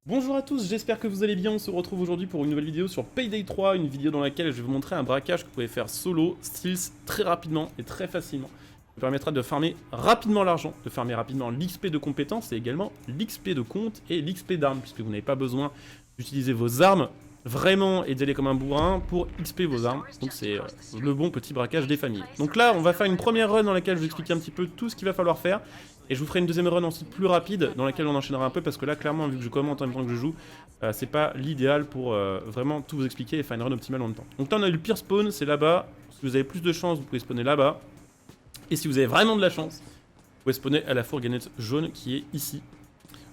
Bonjour à tous, j'espère que vous allez bien. On se retrouve aujourd'hui pour une nouvelle vidéo sur Payday 3, une vidéo dans laquelle je vais vous montrer un braquage que vous pouvez faire solo, stealth, très rapidement et très facilement. Ça vous permettra de farmer rapidement l'argent, de farmer rapidement l'XP de compétences et également l'XP de compte et l'XP d'armes, puisque vous n'avez pas besoin d'utiliser vos armes vraiment et d'aller comme un bourrin pour XP vos armes. Donc c'est le bon petit braquage des familles. Donc là, on va faire une première run dans laquelle je vais expliquer un petit peu tout ce qu'il va falloir faire. Et je vous ferai une deuxième run ensuite plus rapide, dans laquelle on enchaînera un peu, parce que là, clairement, vu que je commente en même temps que je joue, c'est pas l'idéal pour vraiment tout vous expliquer et faire une run optimale en même temps. Donc là, on a eu le pire spawn, c'est là-bas. Si vous avez plus de chance, vous pouvez spawner là-bas. Et si vous avez vraiment de la chance, vous pouvez spawner à la fourgonnette jaune qui est ici.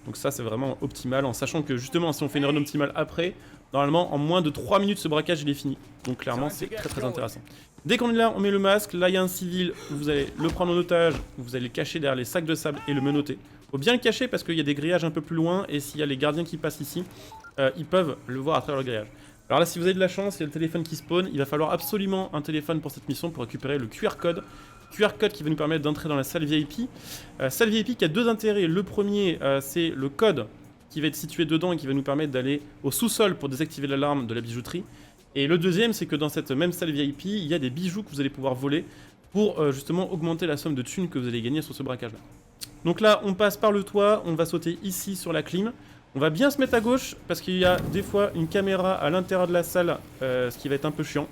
Donc ça, c'est vraiment optimal, en sachant que justement, si on fait une run optimale après, normalement, en moins de 3 minutes, ce braquage, il est fini. Donc clairement, c'est très très intéressant. Dès qu'on est là, on met le masque. Là, il y a un civil. Vous allez le prendre en otage. Vous allez le cacher derrière les sacs de sable et le menotter. Faut bien le cacher parce qu'il y a des grillages un peu plus loin. Et s'il y a les gardiens qui passent ici, ils peuvent le voir à travers le grillage. Alors là, si vous avez de la chance, il y a le téléphone qui spawn. Il va falloir absolument un téléphone pour cette mission pour récupérer le QR code. QR code qui va nous permettre d'entrer dans la salle VIP. Salle VIP qui a deux intérêts. Le premier, c'est le code qui va être situé dedans et qui va nous permettre d'aller au sous-sol pour désactiver l'alarme de la bijouterie. Et le deuxième, c'est que dans cette même salle VIP, il y a des bijoux que vous allez pouvoir voler pour justement augmenter la somme de thunes que vous allez gagner sur ce braquage-là. Donc là, on passe par le toit, on va sauter ici sur la clim. On va bien se mettre à gauche parce qu'il y a des fois une caméra à l'intérieur de la salle, ce qui va être un peu chiant.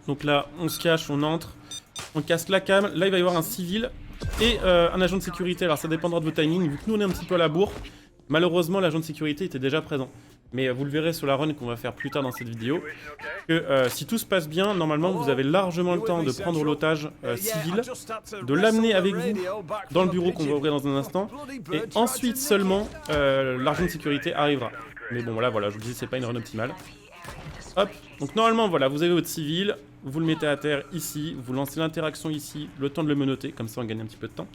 Donc là, on se cache, on entre, on casse la cam. Là, il va y avoir un civil et un agent de sécurité. Alors ça dépendra de vos timings, vu que nous on est un petit peu à la bourre. Malheureusement, l'agent de sécurité était déjà présent. Mais vous le verrez sur la run qu'on va faire plus tard dans cette vidéo, que si tout se passe bien, normalement vous avez largement le temps de prendre l'otage civil, de l'amener avec vous dans le bureau qu'on va ouvrir dans un instant, et ensuite seulement l'agent de sécurité arrivera. Mais bon voilà, je vous dis, c'est pas une run optimale. Hop, donc normalement voilà, vous avez votre civil, vous le mettez à terre ici, vous lancez l'interaction ici, le temps de le menotter, comme ça on gagne un petit peu de temps.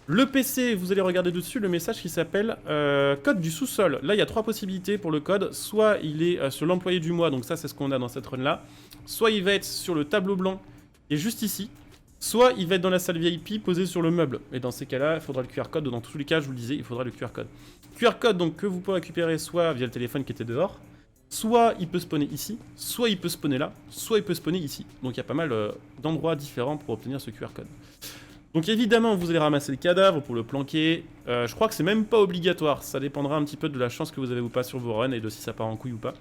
Le PC, vous allez regarder dessus le message qui s'appelle code du sous-sol. Là, il y a trois possibilités pour le code. Soit il est sur l'employé du mois, donc ça, c'est ce qu'on a dans cette run-là. Soit il va être sur le tableau blanc, qui est juste ici. Soit il va être dans la salle VIP, posé sur le meuble. Et dans ces cas-là, il faudra le QR code. Dans tous les cas, je vous le disais, il faudra le QR code. QR code, donc, que vous pouvez récupérer soit via le téléphone qui était dehors, soit il peut spawner ici, soit il peut spawner là, soit il peut spawner ici. Donc il y a pas mal d'endroits différents pour obtenir ce QR code. Donc évidemment, vous allez ramasser le cadavre pour le planquer. Je crois que c'est même pas obligatoire. Ça dépendra un petit peu de la chance que vous avez ou pas sur vos runs et de si ça part en couille ou pas.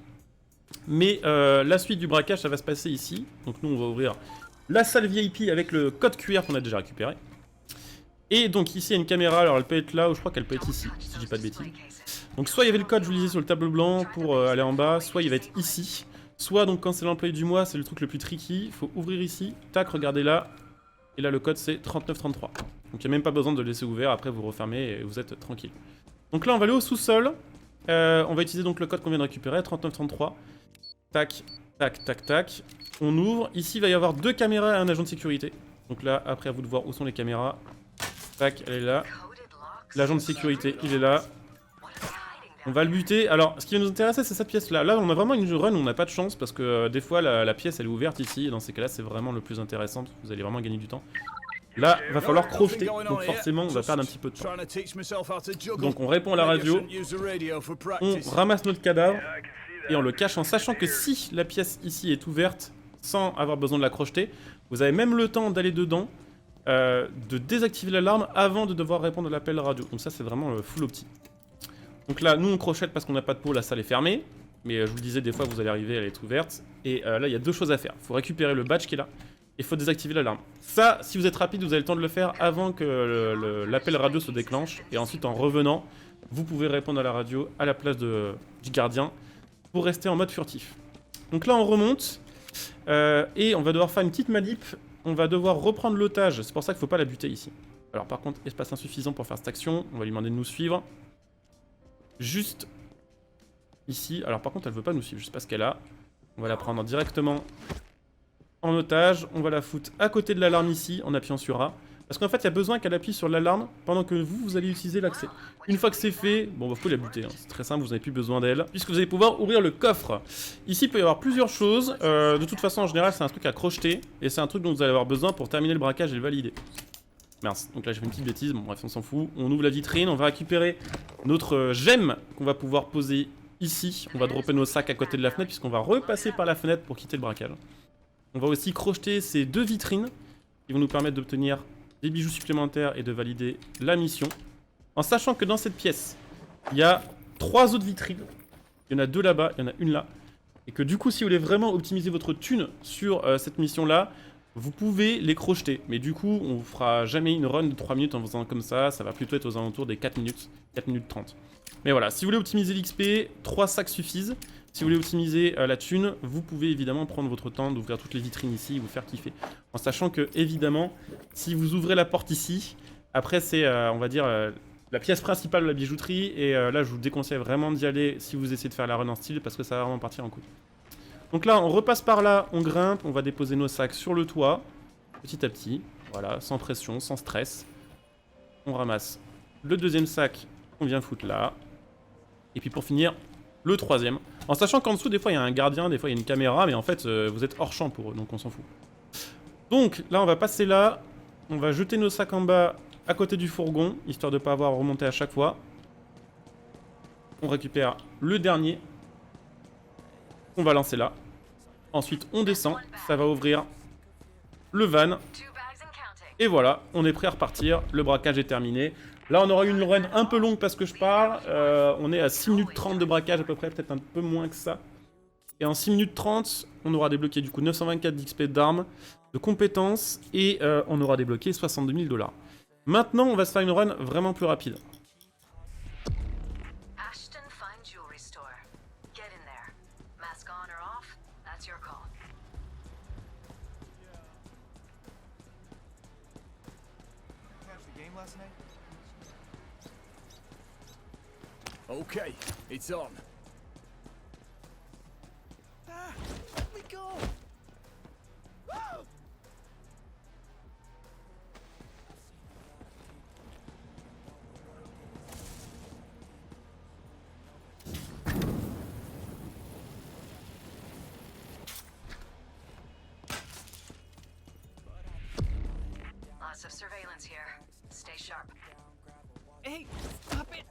Mais la suite du braquage, ça va se passer ici. Donc nous, on va ouvrir la salle VIP avec le code QR qu'on a déjà récupéré. Et donc ici, il y a une caméra. Alors elle peut être là ou je crois qu'elle peut être ici, si je dis pas de bêtises. Donc soit il y avait le code, je vous le disais, sur le tableau blanc pour aller en bas. Soit il va être ici. Soit donc quand c'est l'employé du mois, c'est le truc le plus tricky. Il faut ouvrir ici. Tac, regardez là. Et là, le code, c'est 3933. Donc, il n'y a même pas besoin de le laisser ouvert. Après, vous refermez et vous êtes tranquille. Donc là, on va aller au sous-sol. On va utiliser donc le code qu'on vient de récupérer, 3933. Tac, tac, tac, tac. On ouvre. Ici, il va y avoir deux caméras et un agent de sécurité. Donc là, après, à vous de voir où sont les caméras. Tac, elle est là. L'agent de sécurité, il est là. On va le buter. Alors, ce qui va nous intéresser, c'est cette pièce-là. Là, on a vraiment une run où on n'a pas de chance parce que des fois, la pièce, elle est ouverte ici. Et dans ces cas-là, c'est vraiment le plus intéressant parce que vous allez vraiment gagner du temps. Là, il va falloir crocheter. Donc forcément, on va perdre un petit peu de temps. Donc, on répond à la radio. On ramasse notre cadavre. Et on le cache en sachant que si la pièce ici est ouverte, sans avoir besoin de la crocheter, vous avez même le temps d'aller dedans, de désactiver l'alarme avant de devoir répondre à l'appel radio. Donc ça, c'est vraiment full opti. Donc là, nous on crochette parce qu'on n'a pas de peau, la salle est fermée. Mais je vous le disais, des fois vous allez arriver, elle est ouverte. Et là, il y a deux choses à faire. Il faut récupérer le badge qui est là. Et il faut désactiver l'alarme. Ça, si vous êtes rapide, vous avez le temps de le faire avant que l'appel radio se déclenche. Et ensuite, en revenant, vous pouvez répondre à la radio à la place du gardien pour rester en mode furtif. Donc là, on remonte. Et on va devoir faire une petite manip. On va devoir reprendre l'otage. C'est pour ça qu'il ne faut pas la buter ici. Alors par contre, espace insuffisant pour faire cette action. On va lui demander de nous suivre. Juste ici. Alors par contre elle veut pas nous suivre, je sais pas ce qu'elle a. On va la prendre directement en otage. On va la foutre à côté de l'alarme ici en appuyant sur A. Parce qu'en fait il y a besoin qu'elle appuie sur l'alarme pendant que vous allez utiliser l'accès. Une fois que c'est fait, bon bah faut la buter, hein. C'est très simple, vous n'avez plus besoin d'elle. Puisque vous allez pouvoir ouvrir le coffre. Ici il peut y avoir plusieurs choses. De toute façon en général c'est un truc à crocheter. Et c'est un truc dont vous allez avoir besoin pour terminer le braquage et le valider. Mince, donc là j'ai fait une petite bêtise, bon bref on s'en fout. On ouvre la vitrine, on va récupérer notre gemme qu'on va pouvoir poser ici. On va dropper nos sacs à côté de la fenêtre puisqu'on va repasser par la fenêtre pour quitter le braquage. On va aussi crocheter ces 2 vitrines qui vont nous permettre d'obtenir des bijoux supplémentaires et de valider la mission. En sachant que dans cette pièce, il y a 3 autres vitrines. Il y en a 2 là-bas, il y en a une là. Et que du coup si vous voulez vraiment optimiser votre thune sur cette mission-là, vous pouvez les crocheter, mais du coup, on vous fera jamais une run de 3 minutes en faisant comme ça va plutôt être aux alentours des 4 minutes, 4 minutes 30. Mais voilà, si vous voulez optimiser l'XP, 3 sacs suffisent. Si vous voulez optimiser la thune, vous pouvez évidemment prendre votre temps d'ouvrir toutes les vitrines ici et vous faire kiffer. En sachant que, évidemment, si vous ouvrez la porte ici, après c'est, on va dire, la pièce principale de la bijouterie, et là je vous déconseille vraiment d'y aller si vous essayez de faire la run en style, parce que ça va vraiment partir en couille. Donc là, on repasse par là, on grimpe, on va déposer nos sacs sur le toit, petit à petit, voilà, sans pression, sans stress. On ramasse le 2e sac qu'on vient foutre là. Et puis pour finir, le 3e. En sachant qu'en dessous, des fois, il y a un gardien, des fois, il y a une caméra, mais en fait, vous êtes hors champ pour eux, donc on s'en fout. Donc là, on va passer là, on va jeter nos sacs en bas à côté du fourgon, histoire de ne pas avoir à remonter à chaque fois. On récupère le dernier. On va lancer là. Ensuite, on descend. Ça va ouvrir le van. Et voilà, on est prêt à repartir. Le braquage est terminé. Là, on aura une run un peu longue parce que je parle. On est à 6 minutes 30 de braquage à peu près, peut-être un peu moins que ça. Et en 6 minutes 30, on aura débloqué du coup 924 d'XP d'armes, de compétences. Et on aura débloqué 62 000 $. Maintenant, on va se faire une run vraiment plus rapide. Okay, it's on. Let me go. Lots of surveillance here. Stay sharp. Hey, stop it.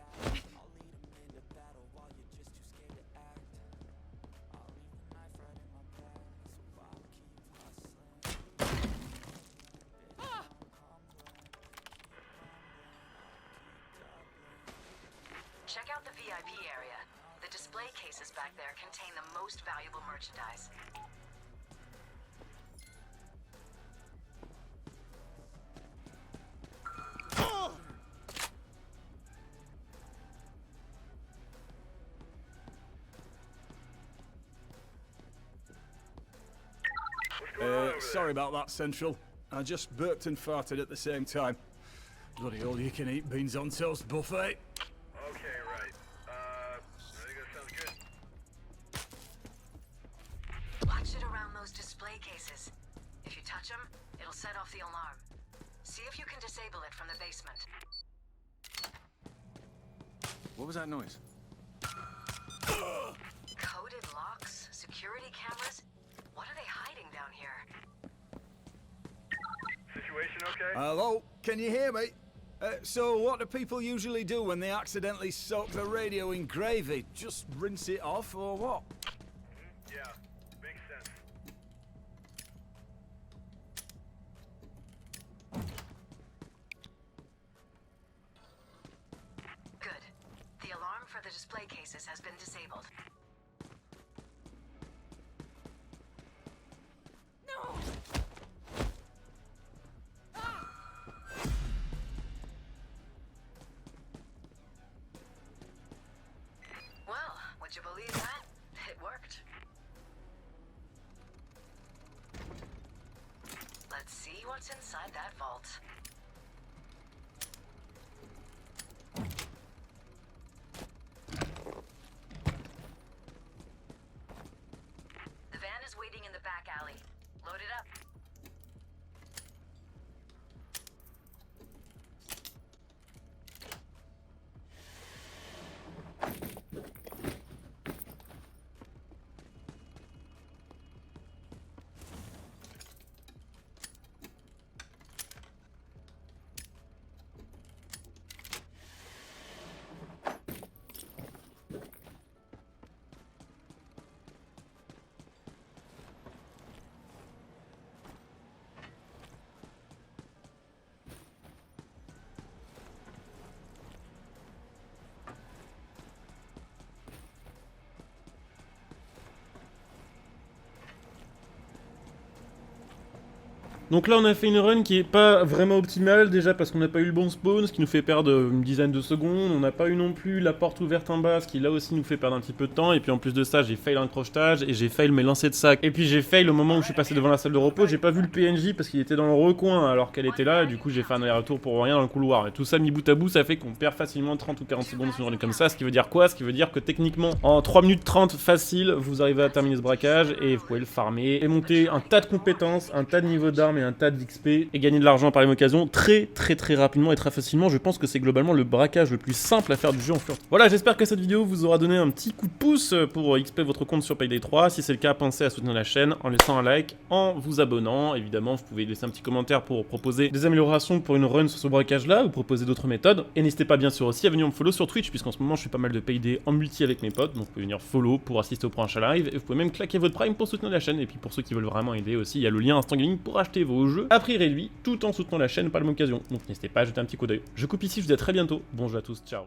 Check out the VIP area. The display cases back there contain the most valuable merchandise. Sorry about that, Central. I just burped and farted at the same time. Bloody all-you-can-eat beans on toast buffet. Okay, right. I think that sounds good. Watch it around those display cases. If you touch them, it'll set off the alarm. See if you can disable it from the basement. What was that noise? Coded locks? Security cameras? What are they hiding down here? Situation okay? Hello, can you hear me? So what do people usually do when they accidentally soak the radio in gravy? Just rinse it off or what? Yeah, makes sense. Good. The alarm for the display cases has been disabled. Well, would you believe that? It worked. Let's see what's inside that vault. The van is waiting in the back alley. Load it up. Donc là on a fait une run qui est pas vraiment optimale, déjà parce qu'on n'a pas eu le bon spawn, ce qui nous fait perdre une dizaine de secondes, on n'a pas eu non plus la porte ouverte en bas, ce qui là aussi nous fait perdre un petit peu de temps, et puis en plus de ça j'ai fail un crochetage, et j'ai fail mes lancers de sac, et puis j'ai fail au moment où je suis passé devant la salle de repos, j'ai pas vu le PNJ parce qu'il était dans le recoin alors qu'elle était là, et du coup j'ai fait un aller-retour pour rien dans le couloir, et tout ça mis bout à bout ça fait qu'on perd facilement 30 ou 40 secondes sur une run comme ça, ce qui veut dire quoi? Ce qui veut dire que techniquement en 3 minutes 30 facile, vous arrivez à terminer ce braquage, et vous pouvez le farmer, et monter un tas de compétences, un tas de niveaux d'armes et un tas d'XP, et gagner de l'argent par la même occasion très rapidement et très facilement. Je pense que c'est globalement le braquage le plus simple à faire du jeu en furtif. Voilà, j'espère que cette vidéo vous aura donné un petit coup de pouce pour XP votre compte sur Payday 3. Si c'est le cas, pensez à soutenir la chaîne en laissant un like, en vous abonnant. Évidemment, vous pouvez laisser un petit commentaire pour proposer des améliorations pour une run sur ce braquage là, ou proposer d'autres méthodes. Et n'hésitez pas bien sûr aussi à venir me follow sur Twitch, puisqu'en ce moment je fais pas mal de Payday en multi avec mes potes, donc vous pouvez venir follow pour assister au prochain live, et vous pouvez même claquer votre prime pour soutenir la chaîne. Et puis pour ceux qui veulent vraiment aider aussi, il y a le lien Instant Gaming pour acheter vos jeux à prix réduit, tout en soutenant la chaîne par la même occasion. Donc n'hésitez pas à jeter un petit coup d'œil. Je coupe ici, je vous dis à très bientôt. Bon jeu à tous, ciao.